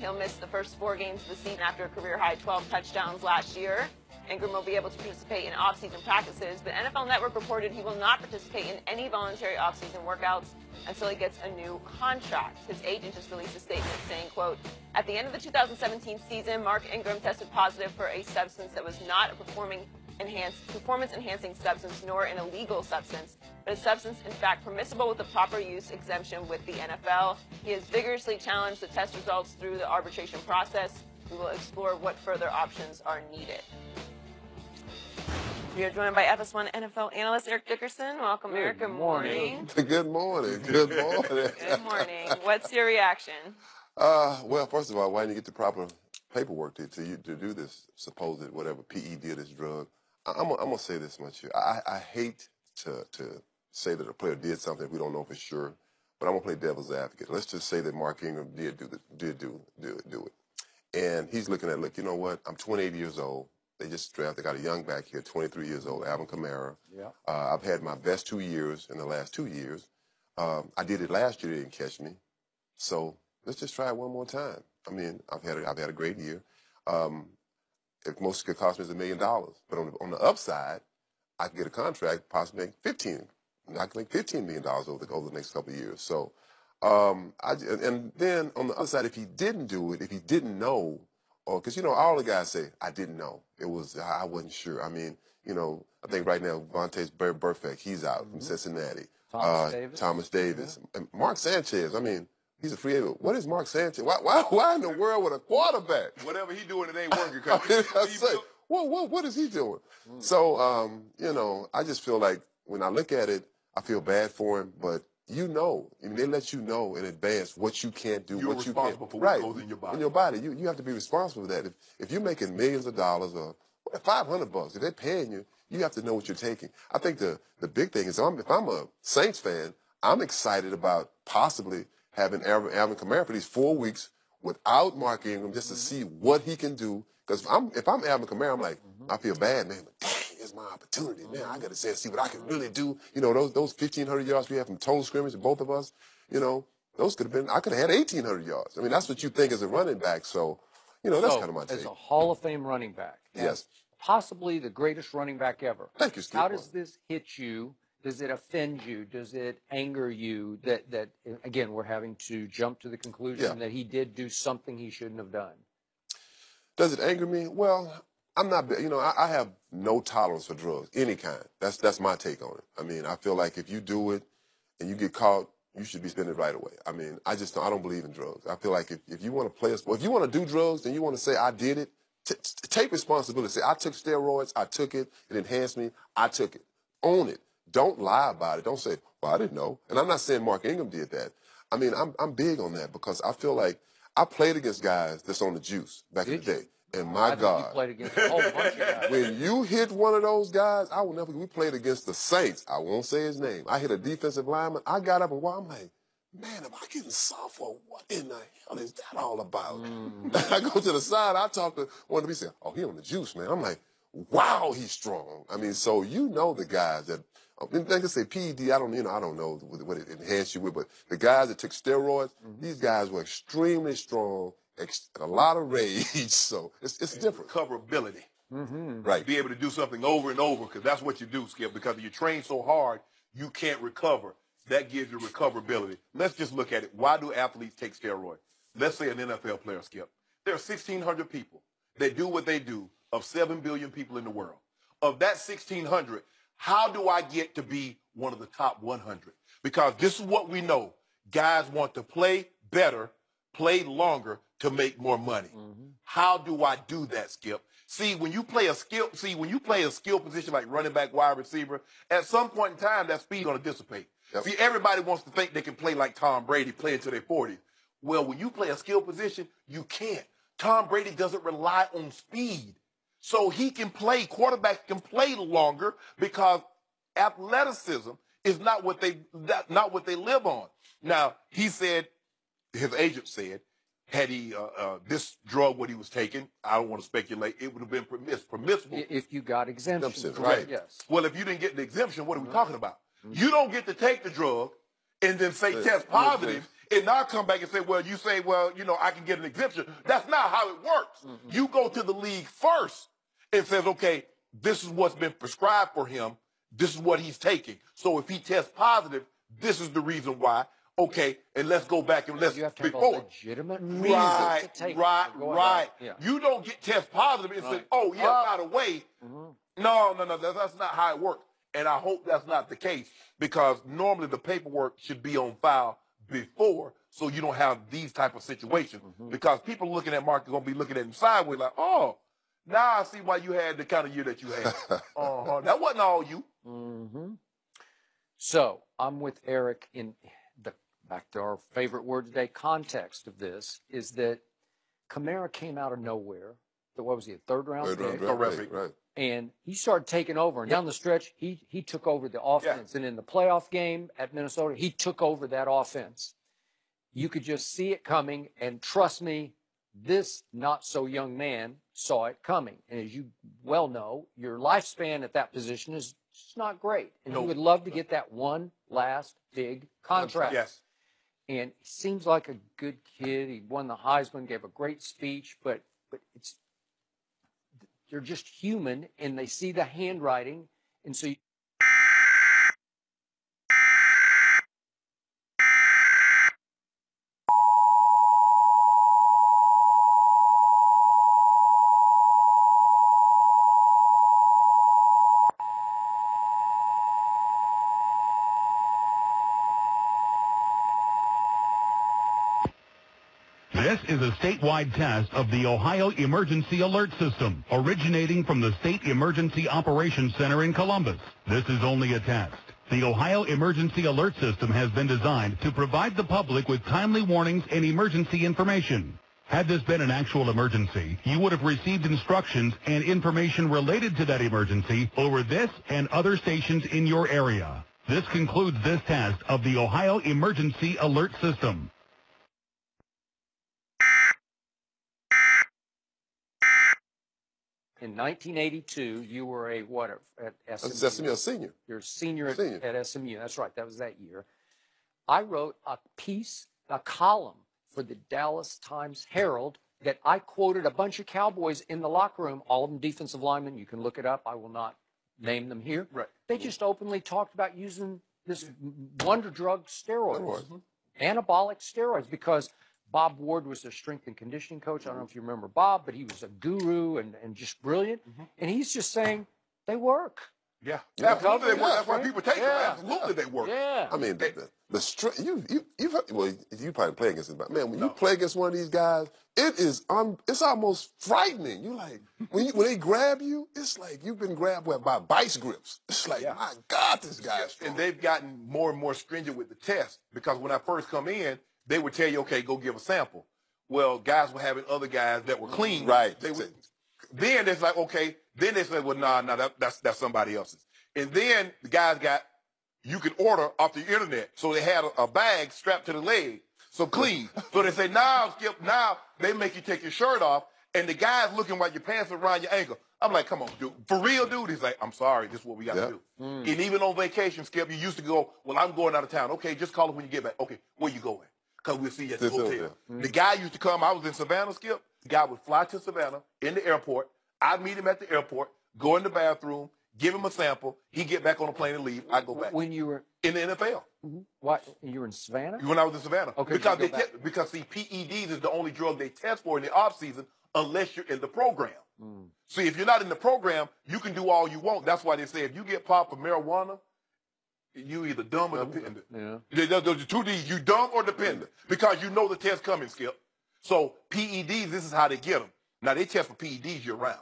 He'll miss the first 4 games of the season after a career-high 12 touchdowns last year. Ingram will be able to participate in off-season practices, but NFL Network reported he will not participate in any voluntary off-season workouts until he gets a new contract. His agent just released a statement saying, quote, "At the end of the 2017 season, Mark Ingram tested positive for a substance that was not a performance-enhancing substance nor an illegal substance, but a substance, in fact, permissible with a proper use exemption with the NFL. He has vigorously challenged the test results through the arbitration process. We will explore what further options are needed." We are joined by FS1 NFL analyst Eric Dickerson. Welcome, Eric. Good morning. Good morning. Good morning. Good morning. What's your reaction? Well, first of all, why didn't you get the proper paperwork to do this supposed whatever PED, this drug? I'm gonna say this much here. I hate to say that a player did something we don't know for sure, but I'm gonna play devil's advocate. Let's just say that Mark Ingram did do it, and he's looking at, look, you know what? I'm 28 years old. They just drafted. They got a young back here, 23 years old, Alvin Kamara. Yeah. I've had my best 2 years in the last 2 years. I did it last year. They didn't catch me. So let's just try it one more time. I mean, I've had a great year. If most could cost me is $1 million, but on the upside, I can get a contract, possibly make 15. I can make $15 million over the next couple of years. So, and then on the other side, if he didn't do it, if he didn't know. Because, you know, all the guys say, I didn't know. I wasn't sure. I mean, you know, I think right now, Vontae's Burfict, he's out from Cincinnati. Thomas Davis. Yeah. And Mark Sanchez, I mean, he's a free agent. What is Mark Sanchez? Why in the world with a quarterback? Whatever he's doing, it ain't working. What is he doing? So, you know, I just feel like when I look at it, I feel bad for him, but you know, I mean, they let you know in advance what you can't do, You're what you responsible can't. for what goes in your body. In your body, you have to be responsible for that. If you're making millions of dollars or $500, if they're paying you, you have to know what you're taking. I think the big thing is, if I'm a Saints fan, I'm excited about possibly having Alvin Kamara for these 4 weeks without Mark Ingram just to see what he can do. Because if I'm Alvin Kamara, I'm like, I feel bad, man. But dang, it's my opportunity. Man, I got to see what I can really do. You know, those 1,500 yards we have from total scrimmage, both of us, you know, those could have been, I could have had 1,800 yards. I mean, that's what you think as a running back. So, you know, that's kind of my take. As a Hall of Fame running back. Yes. Possibly the greatest running back ever. Thank you, Skip. How does this hit you? Does it offend you? Does it anger you that again, we're having to jump to the conclusion that he did do something he shouldn't have done? Does it anger me? Well, I'm not, you know, I have no tolerance for drugs, any kind. That's my take on it. I mean, I feel like if you do it and you get caught, you should be spending it right away. I mean, I don't believe in drugs. I feel like if you want to play a sport, if you want to do drugs and you want to say, I did it, take responsibility. Say, I took steroids, I took it, it enhanced me, I took it. Own it. Don't lie about it. Don't say, well, I didn't know. And I'm not saying Mark Ingram did that. I mean, I'm big on that because I feel like I played against guys that's on the juice back in the day. And my God, you played against a whole bunch of guys. When you hit one of those guys, I will never. We played against the Saints. I won't say his name. I hit a defensive lineman. I got up and I'm like, man, am I getting soft or what in the hell is that all about? I go to the side. I talk to one of them. He said, oh, he on the juice, man. I'm like, wow, he's strong. I mean, so you know the guys that. Like I say, PED, I don't know what it enhanced you with, but the guys that took steroids, these guys were extremely strong, a lot of rage, so it's different. Recoverability. Right. Be able to do something over and over, because that's what you do, Skip, because you train so hard, you can't recover. That gives you recoverability. Let's just look at it. Why do athletes take steroids? Let's say an NFL player, Skip. There are 1,600 people that do what they do of 7 billion people in the world. Of that 1,600, how do I get to be one of the top 100? Because this is what we know. Guys want to play better, play longer to make more money. How do I do that, Skip? See, when you play a skill position like running back, wide receiver, at some point in time, that speed is going to dissipate. Yep. See, everybody wants to think they can play like Tom Brady, play until they're 40. Well, when you play a skill position, you can't. Tom Brady doesn't rely on speed. So he can play, quarterbacks can play longer because athleticism is not what they live on. Now, he said, his agent said, had he this drug what he was taking, I don't want to speculate, it would have been permissible. If you got exemption, right? Yes. Well, if you didn't get the exemption, what are we talking about? You don't get to take the drug and then say test positive and now come back and say, well, you say, well, you know, I can get an exemption. That's not how it works. You go to the league first and says, okay, this is what's been prescribed for him. This is what he's taking. So if he tests positive, this is the reason why. Okay, and let's go back and let's You have to have a before. legitimate reason Right, to take right. Yeah. You don't get test positive and say, oh, yeah, by the way. No, that's not how it works. And I hope that's not the case, because normally the paperwork should be on file before, so you don't have these type of situations. Because people looking at Mark are going to be looking at him sideways like, oh, now I see why you had the kind of year that you had. That wasn't all you. So I'm with Eric in the, back to our favorite word today, context of this is that Kamara came out of nowhere. What was he, a third-round pick? Right. And he started taking over. And down the stretch, he took over the offense. And in the playoff game at Minnesota, he took over that offense. You could just see it coming. And trust me, this not-so-young man saw it coming. And as you well know, your lifespan at that position is just not great. And he would love to get that one last big contract. Yes. And he seems like a good kid. He won the Heisman, gave a great speech, but it's they're just human, and they see the handwriting, and so This is a statewide test of the Ohio Emergency Alert System, originating from the State Emergency Operations Center in Columbus. This is only a test. The Ohio Emergency Alert System has been designed to provide the public with timely warnings and emergency information. Had this been an actual emergency, you would have received instructions and information related to that emergency over this and other stations in your area. This concludes this test of the Ohio Emergency Alert System. in 1982, you were a what at SMU? That's SMU, a senior. You're a senior at SMU. That's right. That was that year. I wrote a piece, a column for the Dallas Times-Herald that I quoted a bunch of Cowboys in the locker room, all of them defensive linemen. You can look it up. I will not name them here. Right. They just openly talked about using this wonder drug steroids, anabolic steroids, because Bob Ward was their strength and conditioning coach. I don't know if you remember Bob, but he was a guru and just brilliant. And he's just saying they work. Yeah, absolutely they work. That's why people take them. Absolutely they work. Yeah. I mean, the strength. You probably play against it, but man, when you play against one of these guys, it's almost frightening. You like when they grab you, it's like you've been grabbed by vice grips. It's like, my God, this guy's strong. And they've gotten more and more stringent with the test, because when I first come in, they would tell you, okay, go give a sample. Well, guys were having other guys that were clean. Right. Then it's like, okay. Then they said, well, that's somebody else's. And then the guys you can order off the internet. So they had a bag strapped to the leg. So clean. So they say, now, Skip, now they make you take your shirt off, and the guy's looking while your pants are around your ankle. I'm like, come on, dude. For real, dude? He's like, I'm sorry. This is what we got to do. And even on vacation, Skip, you used to go, well, I'm going out of town. Okay, just call us when you get back. Okay, where you going? Because we'll see you at the hotel. The guy used to come. I was in Savannah, Skip. The guy would fly to Savannah in the airport. I'd meet him at the airport, go in the bathroom, give him a sample. He'd get back on the plane and leave. I go back. When you were in the NFL. What? You were in Savannah? When I was in Savannah. Okay. Because see, PEDs is the only drug they test for in the off season unless you're in the program. See, if you're not in the program, you can do all you want. That's why they say if you get popped for marijuana, you either dumb or dependent. Those are two D's. You dumb or dependent, because you know the test coming, Skip. So PEDs, this is how they get them. Now they test for PEDs year round.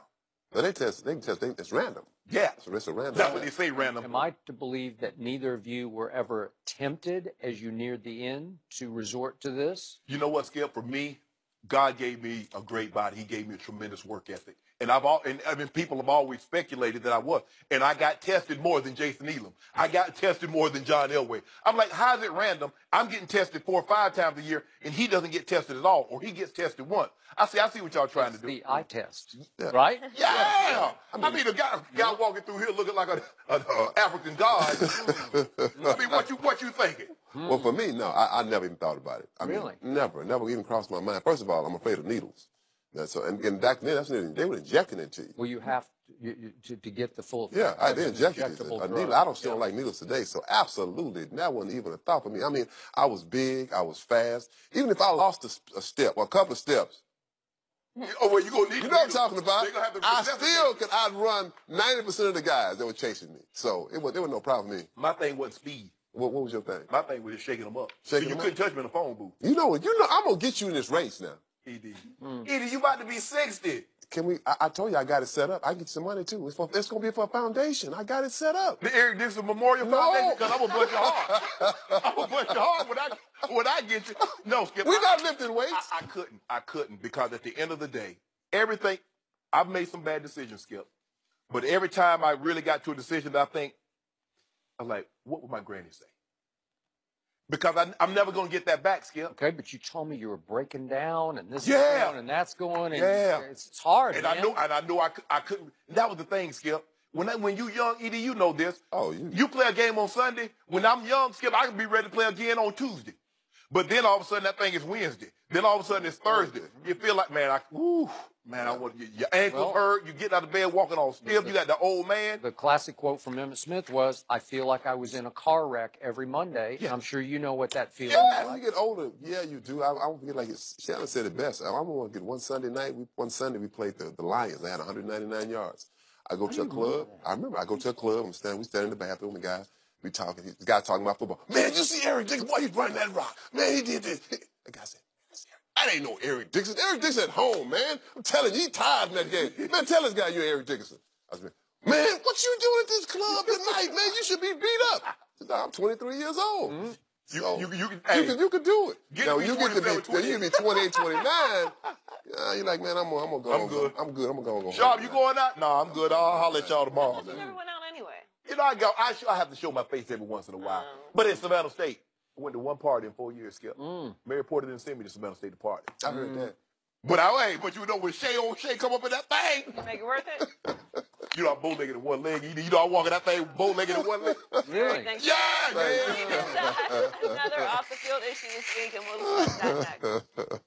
But they can test. It's random. Yeah. So it's a random. That's what they say, random. Am I to believe that neither of you were ever tempted as you neared the end to resort to this? You know what, Skip? For me, God gave me a great body. He gave me a tremendous work ethic. And I mean, people have always speculated that I was. And I got tested more than Jason Elam. I got tested more than John Elway. I'm like, how is it random? I'm getting tested 4 or 5 times a year, and he doesn't get tested at all, or he gets tested once. I see what y'all trying to do. The eye test, right? Yeah. I mean, a guy walking through here looking like an African god. I mean, what you thinking? Well, for me, no, I never even thought about it. I mean, never even crossed my mind. First of all, I'm afraid of needles. And back then, they were injecting it to you. Well, you have to get the full. Yeah, they injected it. A needle. I don't like needles today, so absolutely, that wasn't even a thought for me. I mean, I was big, I was fast. Even if I lost a step or a couple of steps. Oh, well, you know what I'm talking about. I still could outrun 90% of the guys that were chasing me. So there was no problem for me. My thing wasn't speed. What was your thing? My thing was just shaking them up. You couldn't touch me in the phone booth. You know, I'm gonna get you in this race now. Edie, you about to be 60. Can we? I told you I got it set up. I get you some money too. It's gonna be for a foundation. I got it set up. The Eric Dickerson Memorial Foundation, because I'm gonna bust your heart. I'm gonna bust your heart when I get you. No, Skip. We're not lifting weights. I couldn't because at the end of the day, everything. I've made some bad decisions, Skip. But every time I really got to a decision that I was like, what would my granny say? Because I'm never going to get that back, Skip. Okay, but you told me you were breaking down, and this is going, and that's going, and it's hard, and man. I knew I couldn't. That was the thing, Skip. When you young, Edie, you know this. Oh, you play a game on Sunday. When I'm young, Skip, I can be ready to play again on Tuesday. But then all of a sudden that thing is Wednesday. Then all of a sudden it's Thursday. You feel like, man, I want your ankles hurt. You get out of bed walking all stiff. You got the old man. The classic quote from Emmitt Smith was, "I feel like I was in a car wreck every Monday." Yeah. I'm sure you know what that feels like. When you get older, yeah, you do. I won't forget, like Shannon said it best. I'm going to get one Sunday night. One Sunday we played the Lions. They had 199 yards. I go to a club. I remember I go to a club. We stand in the bathroom. The guy. We talking. The guy talking about football. Man, you see Eric Dickerson? Boy, he's running that rock. Man, he did this. The guy said, that ain't no Eric Dickerson. Eric Dickerson at home, man. I'm telling you, he's tired in that game. Man, tell this guy you're Eric Dickerson. I said, man, what you doing at this club tonight, man? You should be beat up. I said, I'm 23 years old. Mm-hmm. So you can do it. Now, you get to be 28, 29. You're like, man, I'm gonna go. I'm good. I'm going to go. Sharp, you going out? No, I'm good. I'll holler at y'all tomorrow. You never went out anyway. You know, I have to show my face every once in a while. But in Savannah State, I went to one party in 4 years, Skip. Mary Porter didn't send me to Savannah State to party. I heard that. But you know, when old Shay come up in that thing. You make it worth it? You know, I'm bow-legged in one leg. You know, I walk in that thing bow-legged in one leg. Really? Yeah, man. Another off-the-field issue this week, and we'll discuss that next.